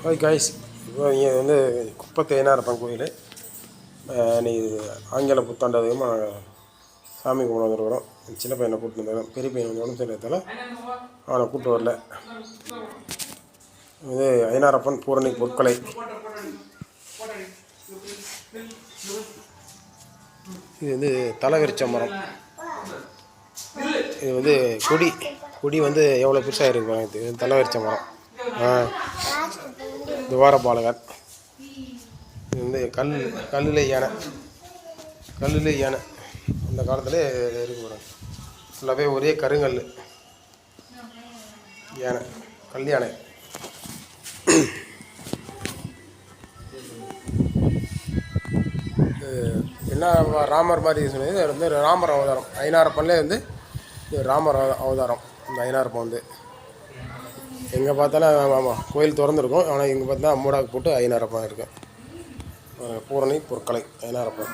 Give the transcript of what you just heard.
Okay guys, இப்போ இங்கே வந்து குப்பத்து ஐனாரப்பன் கோயில். இன்னைக்கு ஆங்கில புத்தாண்டு அதிகமாக சாமி கும்பிட வந்துருக்குறோம். சின்ன பையனை கூப்பிட்டு வந்தாங்க. பெரிய பையன் வந்து உடம்பு சரியில்லாதால அவனை கூப்பிட்டு வரல. இது ஐனாரப்பன் பூரணி பொற்கொலை. இது வந்து தலைவரிச்ச மரம். இது வந்து கொடி வந்து எவ்வளோ பெருசாக இருக்கு. இது தலைவரிச்ச மரம். துவாரபாலகர். இது வந்து கல்லில் யானை அந்த காலத்தில் இருக்கு மேடம். ஃபுல்லாகவே ஒரே கருங்கல் யானை, கல் யானை. என்ன ராமர் மாதிரி சொன்னது, அது வந்து ராமர் அவதாரம். ஐனாரப்பன்லே வந்து ராமர் அவதாரம். இந்த ஐனாரப்பன் வந்து எங்கே பார்த்தாலும் ஆமாம் கோயில் திறந்துருக்கும். ஆனால் இங்கே பார்த்தா மூடாக்கு போட்டு ஐனாரப்பன் இருக்கும். பூரணி பொற்கொலை ஐனாரப்பன்.